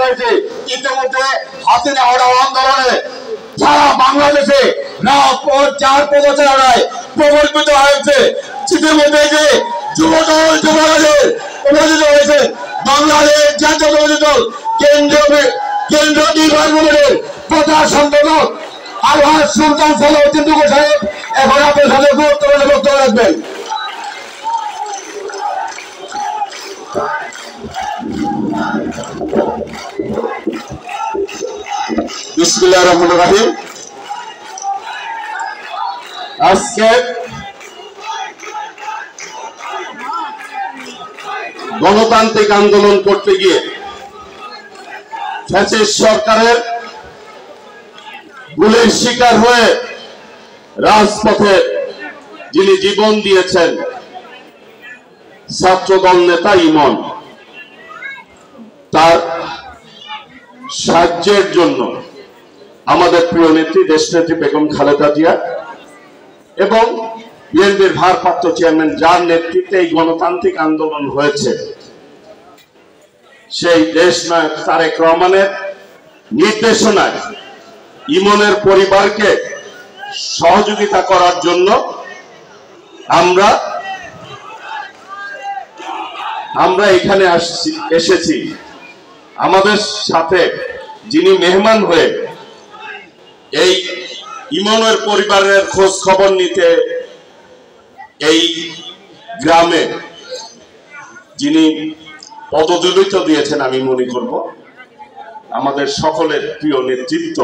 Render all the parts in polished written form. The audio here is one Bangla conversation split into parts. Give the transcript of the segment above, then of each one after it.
হয়েছে। ইতিমধ্যে হাসিনা হটাও আন্দোলনে সারা বাংলাদেশে চার প্রচারণায় প্রকল্পিত হয়েছে। ইতিমধ্যে যে যুবদল যুবরাজের প্রযোজিত হয়েছে বাংলাদেশ জাতীয়তাবাদী দল কেন্দ্রীয় নির্বাহী কমিটির প্রচার সম্পাদক আলহাজ সুলতান সালাউদ্দিন টুকু সাহেব এখন আপনার সাথে গুরুত্বপূর্ণ বক্তব্য রাখবেন। বিসমিল্লাহির রহমানির রহিম। আজকে গণতান্ত্রিক আন্দোলন করতে গিয়ে ফ্যাসিস্ট সরকারের গুলির শিকার হয়ে রাজপথে যিনি জীবন দিয়েছেন ছাত্রদল নেতা ইমন, তার সাহায্যের জন্য আমাদের প্রিয় নেত্রী দেশনেত্রী বেগম খালেদা জিয়া এবং বিএনপির ভারপ্রাপ্ত চেয়ারম্যান যার নেতৃত্বে এই গণতান্ত্রিক আন্দোলন হয়েছে, সেই দেশনায়ক তারেক রহমানের নির্দেশনায় ইমনের পরিবারকে সহযোগিতা করার জন্য আমরা এখানে এসেছি। আমাদের সাথে যিনি মেহমান হয়ে এই ইমনের পরিবারের খোঁজ খবর নিতে এই গ্রামে যিনি পদদলিত দিয়েছেন, আমি মনে করব আমাদের সকলের প্রিয় নেতৃত্ব,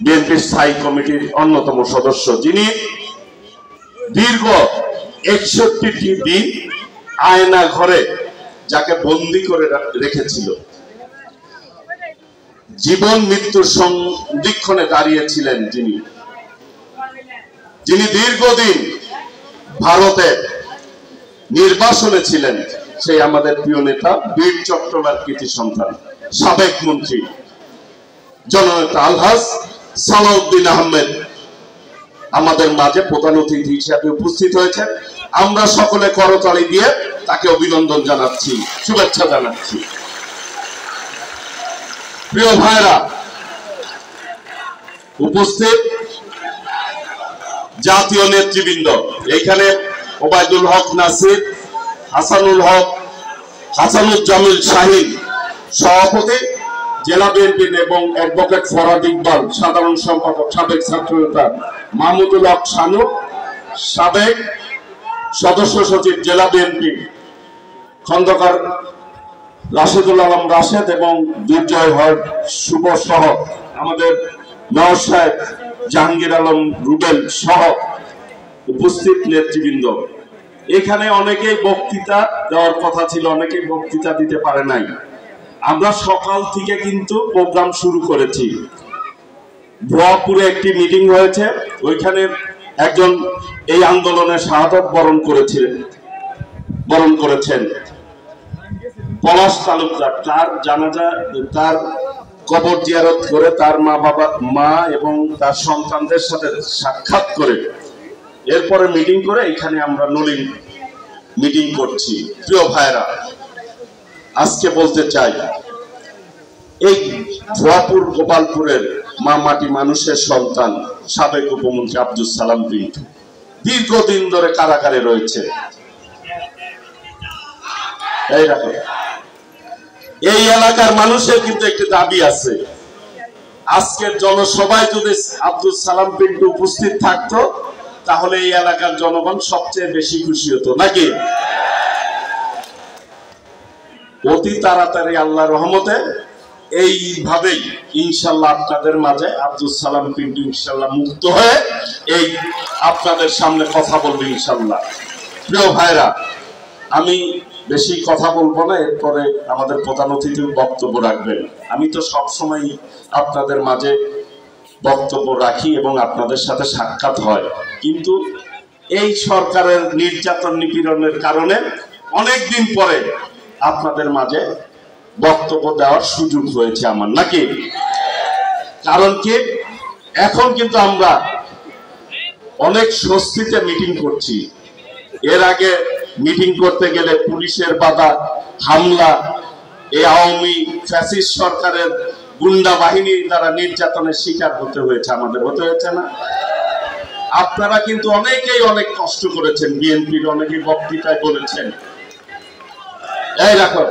বিএনপির স্থায়ী কমিটির অন্যতম সদস্য, যিনি দীর্ঘ 61টি দিন আয়না ঘরে যাকে বন্দী করে রেখেছিল, জীবন মৃত্যুর সন্ধিক্ষণে দাঁড়িয়েছিলেন, যিনি দীর্ঘদিন ভারতে নির্বাসনে ছিলেন, সেই আমাদের প্রিয় নেতা বীর চট্টোপাধ্যায়ের কৃতি সন্তান সাবেক মন্ত্রী জননেতা আলহাজ সালাউদ্দিন আহমেদ আমাদের মাঝে প্রধান অতিথি হিসেবে উপস্থিত হয়েছে। আমরা সকলে করতালি দিয়ে তাকে অভিনন্দন জানাচ্ছি, শুভেচ্ছা জানাচ্ছি। প্রিয় ভাইরা, উপস্থিত জাতীয় নেতৃবৃন্দ, এইখানে ওবায়দুল হক নাসির, হাসানুজ্জামিল শাহিন সভাপতি জেলা বিএনপি এবং অ্যাডভোকেট ফরাদ ইকবাল সাধারণ সম্পাদক, সাবেক ছাত্রনেতা মাহমুদুল হক শানু, সাবেক সদস্য সচিব জেলা বিএনপি খন্দকার রাশেদুল আলম রাশেদ এবং দুর্জয় হক শুভ সহ আমাদের মেয়র সাহেব জাহাঙ্গীর আলম রুবেল সহ উপস্থিত নেতৃবৃন্দ। এখানে অনেকেই বক্তৃতা দেওয়ার কথা ছিল, অনেকেই বক্তৃতা দিতে পারে নাই। আমরা সকাল থেকে কিন্তু প্রোগ্রাম শুরু করেছি। ভুয়াপুরে একটি মিটিং হয়েছে, ওইখানে একজন এই আন্দোলনে শাহাদত বরণ করেছেন পলাশ তালুকদার। তার জানাজা, তার কবর জিয়ারত করে তার মা এবং তার সন্তানদের সাথে সাক্ষাৎ করে এরপরে মিটিং করে এখানে আমরা নলিন মিটিং করছি। প্রিয় ভাইরা, আজকে বলতে চাই, এই ভুয়াপুর গোপালপুরের মা মাটি মানুষের সন্তান সাবেক উপমন্ত্রী আব্দুল সালাম পিন্টু দীর্ঘদিন ধরে কারাগারে রয়েছে। এই এলাকার মানুষের কিন্তু একটি দাবি আছে। আজকের জনসভায় যদি আব্দুল সালাম পিন্টু উপস্থিত থাকতো তাহলে এই এলাকার জনগণ সবচেয়ে বেশি খুশি হতো, নাকি? অতি তাড়াতাড়ি আল্লাহর রহমতে এইভাবেই ইনশাল্লাহ আপনাদের মাঝে আব্দুল সালাম পিন্টু ইনশাল্লাহ মুক্ত হয়ে এই আপনাদের সামনে কথা বলবে ইনশাল্লাহ। প্রিয় ভাইরা, আমি বেশি কথা বলবো না, এরপরে আমাদের প্রধান অতিথি বক্তব্য রাখবেন। আমি তো সবসময় আপনাদের মাঝে বক্তব্য রাখি এবং আপনাদের সাথে সাক্ষাৎ হয়, কিন্তু এই সরকারের নির্যাতন নিপীড়নের কারণে অনেকদিন পরে আপনাদের মাঝে বক্তব্য দেওয়ার সুযোগ হয়েছে আমার, নাকি? কারণ কি, এখন কিন্তু আমরা অনেক স্বস্তিতে মিটিং করছি। এর আগে মিটিং করতে গেলে পুলিশের বাধা, হামলা, এই আওয়ামী ফ্যাসিস্ট সরকারের গুন্ডা বাহিনীর দ্বারা নির্যাতনের শিকার হতে হয়েছে, আমাদের হতে হয়েছে না? আপনারা কিন্তু অনেকেই অনেক কষ্ট করেছেন, বিএনপির অনেকেই বক্তৃতায় বলেছেন। এই রাখো,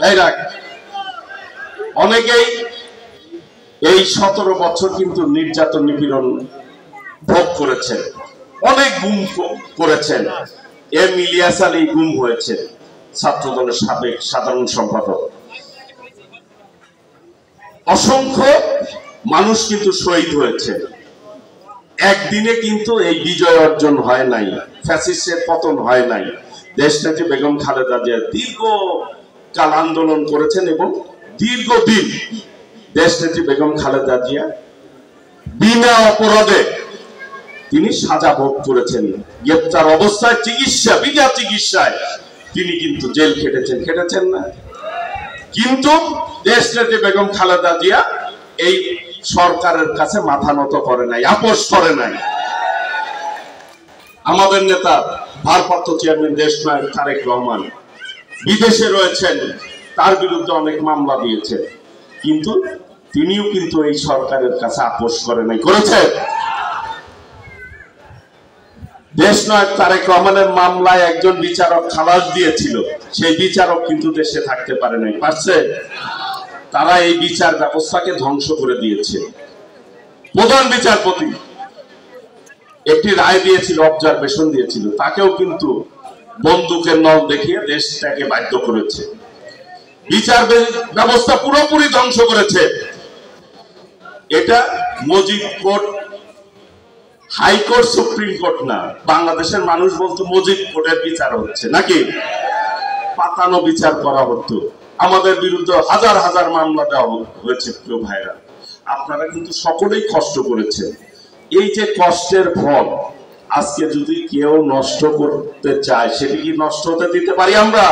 এই রাখ, অনেকেই এই 17 বছর কিন্তু নির্যাতন নিপীড়ন ভোগ করেছেন, অনেক গুম করেছেন। এম ইলিয়াস আলী গুম হয়েছে, ছাত্রদলের সাবেক সাধারণ সম্পাদক। অসংখ্য মানুষ কিন্তু শহীদ হয়েছে। একদিনে কিন্তু এই বিজয় অর্জন হয় নাই, ফ্যাসিস্টের পতন হয় নাই। দেশনেত্রী বেগম খালেদা জিয়া দীর্ঘকাল আন্দোলন করেছেন এবং দীর্ঘদিন দেশনেত্রী বেগম খালেদা জিয়া বিনা অপরাধে তিনি সাজা ভোগ করেছেন। গ্রেপ্তার অবস্থায় চিকিৎসা, বিনা চিকিৎসায় তিনি কিন্তু জেল খেটেছেন না? কিন্তু দেশনেত্রী বেগম খালেদা জিয়া এই সরকারের কাছে মাথা নত করে নাই, আপোষ করে নাই। আমাদের নেতা ভারপ্রাপ্ত চেয়ারম্যান দেশনায়ক তারেক রহমান বিদেশে রয়েছেন, তার বিরুদ্ধে অনেক মামলা দিয়েছেন, কিন্তু তিনিও কিন্তু এই সরকারের কাছে আপোষ করে নাই। করেছেন? দেশনায়ক তারেক রহমানের মামলায় একজন বিচারক খালাস দিয়েছিল, সেই বিচারক কিন্তু দেশে থাকতে পারে নাই। পারছে? তারা এই বিচার ব্যবস্থাকে ধ্বংস করে দিয়েছে। প্রধান বিচারপতি একটি রায় দিয়েছিল, অবজারভেশন দিয়েছিল, তাকেও কিন্তু বন্দুকের নল দেখিয়ে দেশটাকে বাধ্য করেছে। বিচার ব্যবস্থা পুরোপুরি ধ্বংস করেছে। এটা Majid court, high court, supreme court না, বাংলাদেশের মানুষ বলতো মজিদ কোর্টের বিচার হচ্ছে, নাকি পাতানো বিচার করা হতো। আমাদের বিরুদ্ধে হাজার হাজার মামলা দেওয়া হয়েছে। প্রিয় ভাইরা, আপনারা কিন্তু সকলেই কষ্ট করেছেন। এই যে কষ্টের ফল আজকে যদি কেউ নষ্ট করতে চায়, সেটি কি নষ্ট হতে দিতে পারি আমরা?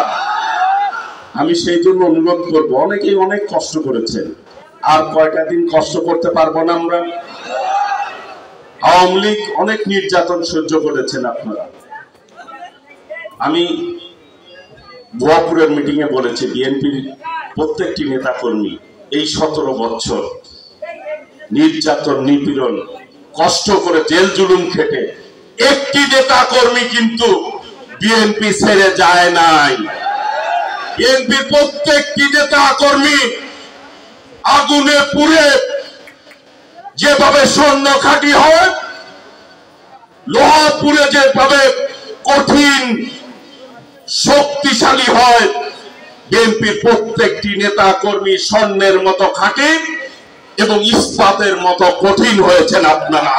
আমি সেই জন্য অনুরোধ করবো, অনেকেই অনেক কষ্ট করেছেন, আর কয়টা দিন কষ্ট করতে পারবো না আমরা? আওয়ামী লীগ অনেক নির্যাতন সহ্য করেছেন আপনারা। আমি ভুয়াপুরের মিটিং এ বলেছি, বিএনপির প্রত্যেকটি নেতা কর্মী এই 17 বছর নির্যাতন নিপীড়ন কষ্ট করে জেল জুলুম খেটে একটি নেতা কর্মী কিন্তু বিএনপি ছেড়ে যায় নাই। বিএনপির প্রত্যেকটি নেতা কর্মী আগুনে পুড়ে যেভাবে স্বর্ণ খাঁটি হয়, লোহা পুড়ে যেভাবে কঠিন শক্তিশালী হয়, বিএনপির প্রত্যেকটি নেতা কর্মী স্বর্ণের মতো খাঁটি এবং ইস্পাতের মতো কঠিন হয়েছেন আপনারা।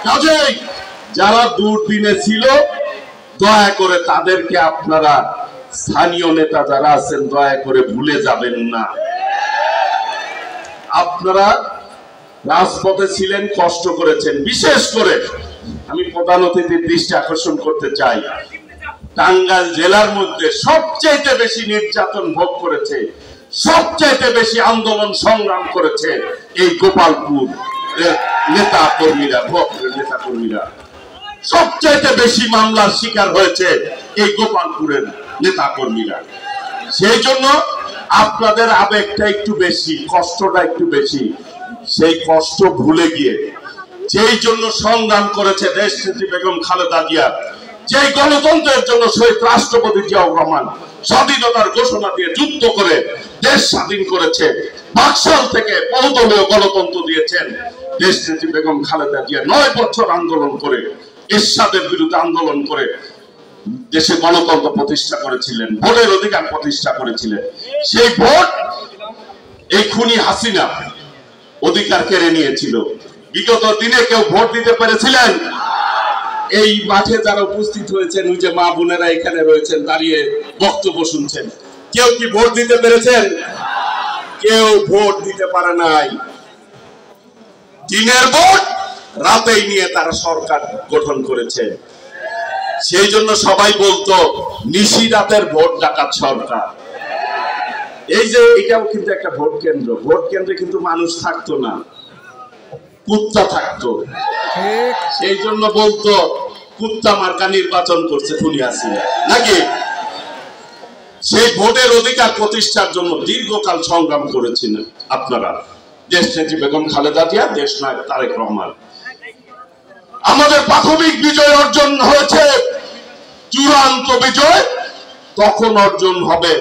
কাজেই যারা দুর্দিনে ছিল, দয়া করে তাদেরকে আপনারা, স্থানীয় নেতা যারা আছেন, দয়া করে ভুলে যাবেন না। আপনারা রাজপথে ছিলেন, কষ্ট করেছেন। বিশেষ করে আমি প্রধান অতিথির দৃষ্টি আকর্ষণ করতে চাই, টাঙ্গাইল জেলার মধ্যে সবচেয়ে বেশি নির্যাতন ভোগ করেছে, সবচেয়ে বেশি আন্দোলন সংগ্রাম করেছে এই গোপালপুর নেতা কর্মীরা, নেতা কর্মীরা সবচেয়ে বেশি মামলার শিকার হয়েছে এই গোপালপুরের নেতা কর্মীরা। সেই জন্য আপনাদের আবেগটা একটু বেশি, কষ্টটা একটু বেশি। সেই কষ্ট ভুলে গিয়ে যেই জন্য সংগ্রাম করেছে দেশনেত্রী বেগম খালেদা জিয়া, যে গণতন্ত্রের জন্য শহীদ রাষ্ট্রপতি জিয়াউর রহমান স্বাধীনতার ঘোষণা দিয়ে যুদ্ধ করে দেশ স্বাধীন করেছে, বাকশাল থেকে বহুদলীয় গণতন্ত্র দিয়েছেন দেশনেত্রী বেগম খালেদা জিয়া। 9 বছর আন্দোলন করে, এরশাদের বিরুদ্ধে আন্দোলন করে দেশে গণতন্ত্র প্রতিষ্ঠা করেছিলেন, ভোটের অধিকার প্রতিষ্ঠা করেছিলেন। সেই ভোট এই খুনি হাসিনা অধিকার কেড়ে নিয়েছিল। বিগত দিনে কেউ ভোট দিতে পেরেছিলেন? এই মাঠে যারা উপস্থিত হয়েছেন, ওই যে মা বোনেরা এখানে রয়েছেন, দাঁড়িয়ে বক্তব্য শুনছেন, কেউ কি ভোট দিতে পেরেছেন? কেউ ভোট দিতে পারে নাই। দিনের ভোট রাতেই নিয়ে তারা সরকার গঠন করেছে। সেই জন্য সবাই বলতো নিশি রাতের ভোট ডাকাত সরকার। এই যে এটাও কিন্তু একটা ভোট কেন্দ্র, ভোট কেন্দ্রে কিন্তু মানুষ থাকতো না, কুত্তা থাকতো। সেই জন্য বলতো কুত্তা মার্কা নির্বাচন করছে খুনি হাসিনা, নাকি? সেই ভোটের অধিকার প্রতিষ্ঠার জন্য দীর্ঘকাল সংগ্রাম করেছিলেন আপনারা, দেশনেত্রী বেগম খালেদা জিয়া, দেশনায়ক তারেক রহমান। আমাদের প্রাথমিক বিজয় অর্জন হয়েছে, চূড়ান্ত বিজয় তখন অর্জন হবে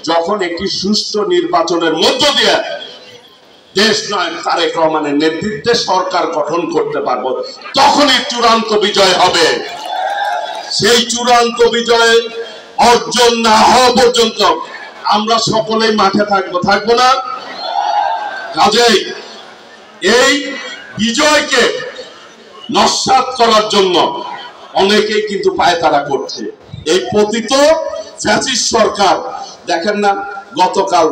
যখন একটি সুষ্ঠু নির্বাচনের মধ্য দিয়ে দেশনায়ক তারেক রহমানের নেতৃত্বে সরকার গঠন করতে পারবো, তখনই চূড়ান্ত বিজয় হবে। সেই চূড়ান্ত বিজয় অর্জন না হওয়া পর্যন্ত আমরা সকলেই মাঠে থাকবো না। কাজেই এই বিজয়কে নস্যাৎ করার জন্য অনেকেই কিন্তু পায়তারা করছে। এই পতিত ফ্যাসিস্ট সরকার দেখেন না, গতকাল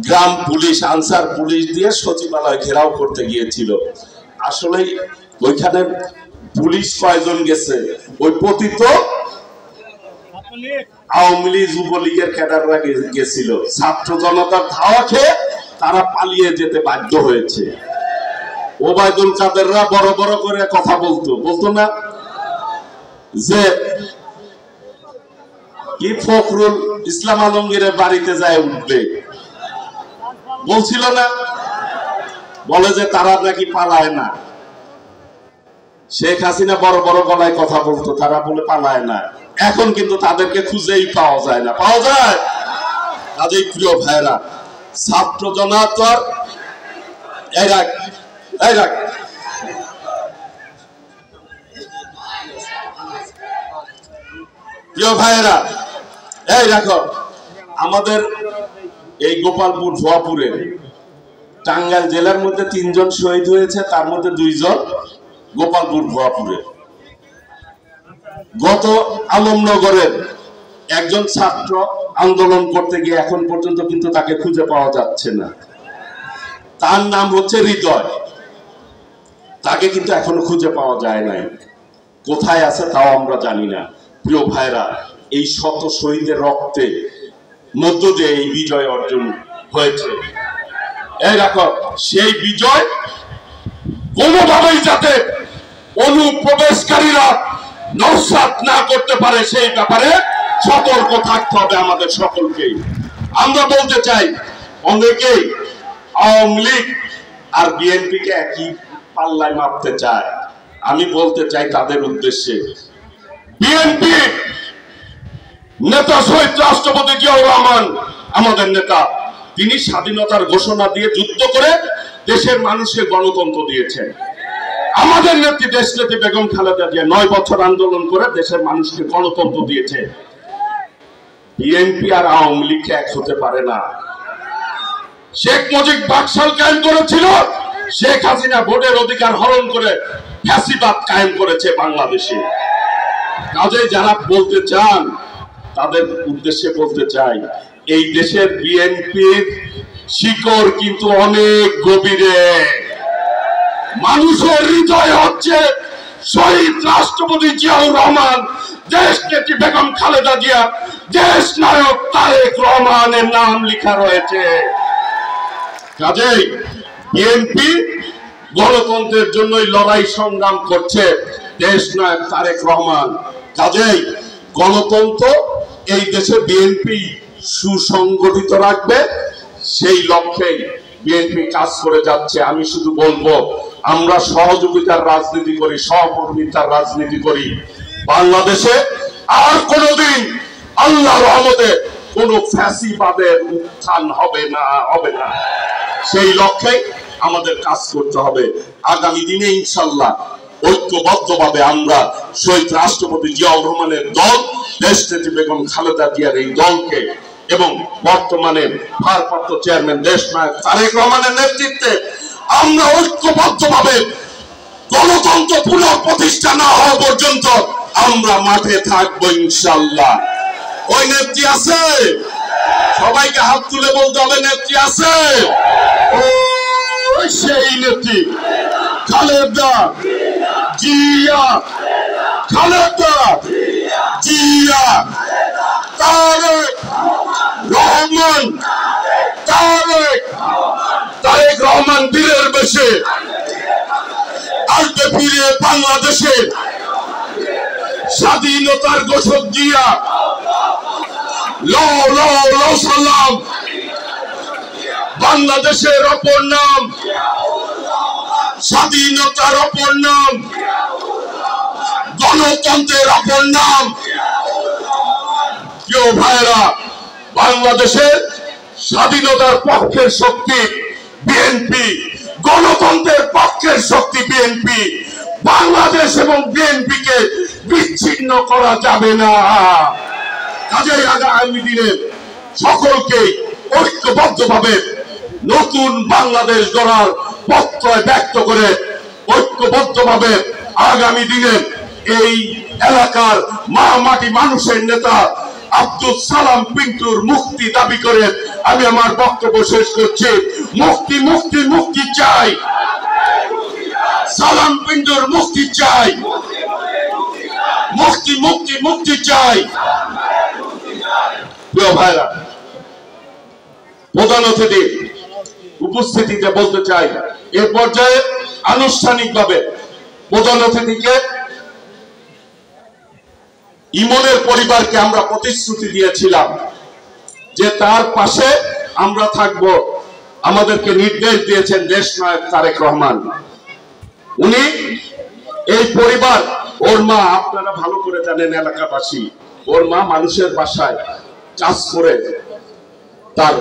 গ্রাম পুলিশ, আনসার পুলিশ দিয়ে সচিবালয় ঘেরাও করতে গিয়েছিল। আসলে ওইখানে পুলিশ কয়জন গেছে? ওই পতিত আওয়ামী লীগ, যুবলীগের ক্যাডাররা গেছিল। ছাত্র জনতার ধাওয়া খেয়ে তারা পালিয়ে যেতে বাধ্য হয়েছে। ওবায়দুল কাদেররা বড় বড় করে কথা বলতো না যে কি ফখরুল ইসলাম আলমগীরের বাড়িতে যায় উঠবে, বলছিল না? বলে যে তারা নাকি পালায় না। শেখ হাসিনা বড় বড় গলায় কথা বলতো, তারা বলে পালায় না। এখন কিন্তু তাদেরকে খুঁজেই পাওয়া যায় না। পাওয়া যায়? কাজেই প্রিয় ভাইরা, ছাত্র জনতার প্রিয় ভাইরা, এই দেখো, আমাদের এই গোপালপুর ভুয়াপুরের টাঙ্গাইল জেলার মধ্যে 3 জন শহীদ হয়েছে, তার মধ্যে 2 জন গোপালপুর ভুয়াপুরের। গত আলমনগরের একজন ছাত্র আন্দোলন করতে গিয়ে এখন পর্যন্ত কিন্তু তাকে খুঁজে পাওয়া যাচ্ছে না। তার নাম হচ্ছে হৃদয়। তাকে কিন্তু এখনো খুঁজে পাওয়া যায় নাই। কোথায় আছে তাও আমরা জানি না। প্রিয় ভাইরা, এই শত শহীদের রক্তে মধ্য দিয়ে এই বিজয় অর্জন হয়েছে। এই দেখো, সেই বিজয় কোনোভাবেই যাতে অনুপ্রবেশকারীরা নস্যাৎ না করতে পারে সেই ব্যাপারে সতর্ক থাকতে হবে আমাদের সকলকেই। আমরা বলতে চাই, অনেকেই আওয়ামী লীগ আর বিএনপিকে একই পাল্লায় মাপতে চায়। আমি বলতে চাই তাদের উদ্দেশ্যে, বিএনপি নেতা শহীদ রাষ্ট্রপতি জিয়াউর রহমান আমাদের নেতা, তিনি স্বাধীনতার ঘোষণা দিয়ে যুদ্ধ করে দেশের মানুষকে গণতন্ত্র দিয়েছেন। আমাদের নেত্রী দেশনেত্রী বেগম খালেদা জিয়া 9 বছর আন্দোলন করে দেশের মানুষকে গণতন্ত্র দিয়েছে। বিএনপি আর আওয়ামী লীগ এক হতে পারে না। শেখ মুজিব বাকশাল কায়েম করেছিল, শেখ হাসিনা ভোটের অধিকার হরণ করে ফ্যাসিবাদ কায়েম করেছে বাংলাদেশে। কাজে যারা বলতে চান তাদের উদ্দেশ্যে বলতে চাই, এই দেশের বিএনপির শিকড় কিন্তু অনেক গভীরে। মানুষের হৃদয় হচ্ছে শহীদ রাষ্ট্রপতি জিয়াউর রহমান, দেশনেত্রী বেগম খালেদা জিয়া, দেশ নায়ক তারেক রহমানের নাম লেখা রয়েছে। কাজেই বিএনপি গণতন্ত্রের জন্যই লড়াই সংগ্রাম করছে, দেশ নায়ক তারেক রহমান। কাজেই গণতন্ত্র এই দেশে বিএনপি সুসংগঠিত রাখবে, সেই লক্ষ্যেই বিএনপি কাজ করে যাচ্ছে। আমি শুধু বলবো, আমরা সহযোগিতার রাজনীতি করি, সহকর্মিতার রাজনীতি করি। বাংলাদেশে আর কোনোদিন আল্লাহর রহমতে কোন ফ্যাসিবাদের উত্থান হবে না। সেই লক্ষ্যে আমাদের কাজ করতে হবে। আগামী দিনে ইনশাল্লাহ ঐক্যবদ্ধভাবে আমরা শহীদ রাষ্ট্রপতি জিয়াউর রহমানের দল, দেশনেত্রী বেগম খালেদা জিয়ার এই দলকে এবং বর্তমানে ভারপ্রাপ্ত চেয়ারম্যান দেশনায়ক তারেক রহমানের নেতৃত্বে আমরা ঐক্যবদ্ধভাবে গণতন্ত্র পুনঃপ্রতিষ্ঠা না হওয়া পর্যন্ত আমরা মাঠে থাকবো ইনশাল্লাহ। ওই নেত্রী আছে? সবাইকে হাত তুলে বলতে হবে, নেত্রী আছে? সেই নেত্রী খালেদা জিয়া, খালেদা জিয়া, তারেক রহমান, তারেক রহমান বীরের বেশে আসবে ফিরে বাংলাদেশে। স্বাধীনতার ঘোষক জিয়া, সালাম। বাংলাদেশের অপর নাম, স্বাধীনতার অপর নাম, গণতন্ত্রের অপর নাম। প্রিয় ভাইরা, বাংলাদেশের স্বাধীনতার পক্ষের শক্তি বিএনপি, গণতন্ত্রের পক্ষের শক্তি বিএনপি। বাংলাদেশ এবং বিএনপি কে বিচ্ছিন্ন করা যাবে না। কাজেই আগামী দিনে সকলকে ঐক্যবদ্ধভাবে নতুন বাংলাদেশ গড়ার প্রত্যয় ব্যক্ত করে ঐক্যবদ্ধভাবে আগামী দিনে এই এলাকার মা মাটি মানুষের নেতা আব্দুল সালাম পিন্টুর মুক্তি দাবি করে আমি আমার বক্তব্য শেষ করছি। মুক্তি মুক্তি মুক্তি চাই, সালাম পিন্টুর মুক্তি চাই, মুক্তি মুক্তি মুক্তি চাই। প্রিয় ভাইরা, প্রধান অতিথি উপস্থিতিতে বলতে চাই, এ পর্যায়ে আনুষ্ঠানিকভাবে প্রধান অতিথিকে ইমনের পরিবারকে আমরা প্রতিশ্রুতি দিয়েছিলাম যে তার পাশে আমরা থাকব। আমাদেরকে নির্দেশ দিয়েছেন দেশনায়ক তারেক রহমান। উনি এই পরিবার, ওর মা, আপনারা ভালো করে জানেন এলাকাবাসী, ওর মা মানুষের বাসায় কাজ করে তার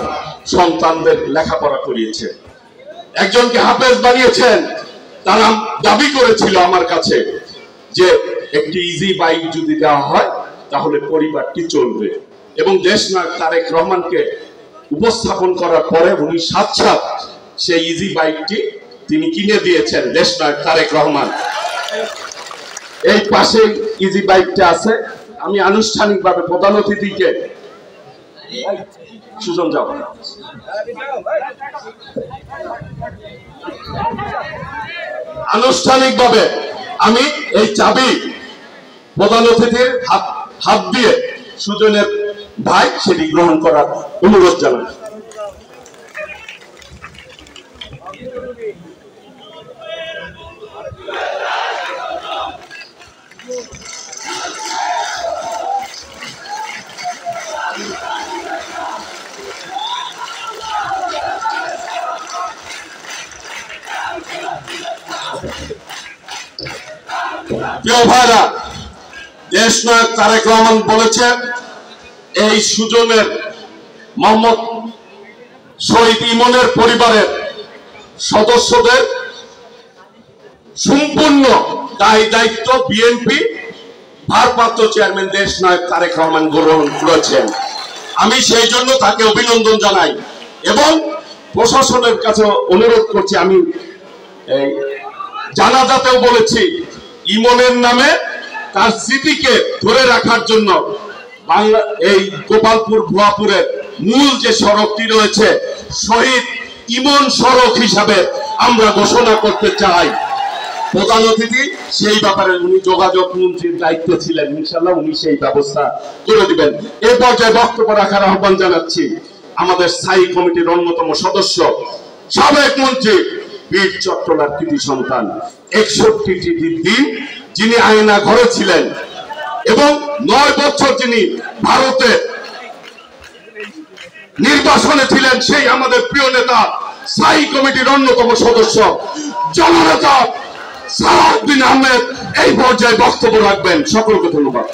সন্তানদের লেখাপড়া করিয়েছে, একজনকে হাফেজ বানিয়েছেন। তারা দাবি করেছিল আমার কাছে যে একটি ইজি বাইক যদি দেওয়া হয় তাহলে পরিবারটি চলবে, এবং দেশনায়ক তারেক রহমানকে উপস্থাপন করার পরে উনি সাক্ষাৎ সেই ইজি বাইকটি তিনি কিনে দিয়েছেন দেশনায়ক তারেক রহমান। এই পাশে ইজি বাইকটা আছে। আমি আনুষ্ঠানিকভাবে প্রধান অতিথিকে সুজন যাও আনুষ্ঠানিকভাবে আমি এই চাবি প্রধান অতিথির হাত দিয়ে সুজনের ভাই সেটি গ্রহণ করার অনুরোধ জানাই। প্রিয় ভাইরা, দেশনায়ক তারেক রহমান বলেছেন এই সুজনের মোহাম্মদ শহীদ ইমনের পরিবারের সদস্যদের সম্পূর্ণ দায়িত্ব বিএনপি ভারপ্রাপ্ত চেয়ারম্যান দেশনায়ক তারেক রহমান গ্রহণ করেছেন। আমি সেই জন্য তাকে অভিনন্দন জানাই এবং প্রশাসনের কাছে অনুরোধ করছি। আমি জানাজাতেও বলেছি, ইমনের নামে তার স্মৃতিকে ধরে রাখার জন্য বাংলা এই গোপালপুর ভুয়াপুরের মূল যে সড়কটি রয়েছে শহীদ ইমন সড়ক হিসাবে আমরা ঘোষণা করতে চাই। প্রধান অতিথি সেই ব্যাপারে উনি যোগাযোগ মন্ত্রীর দায়িত্বে ছিলেন, ইনশাআল্লাহ উনি সেই ব্যবস্থা করে দিবেন। এই পর্যায়ে বক্তব্য রাখার আহ্বান জানাচ্ছি আমাদের স্থায়ী কমিটির অন্যতম সদস্য সাবেক মন্ত্রী বীর চট্টলার কৃতি সন্তান, 61টি দিন যিনি আয়না ঘরে ছিলেন এবং 9 বছর যিনি ভারতে নির্বাসনে ছিলেন, সেই আমাদের প্রিয় নেতা স্থায়ী কমিটির অন্যতম সদস্য জননেতা সালাউদ্দিন আহমেদ এই পর্যায়ে বক্তব্য রাখবেন। সকলকে ধন্যবাদ।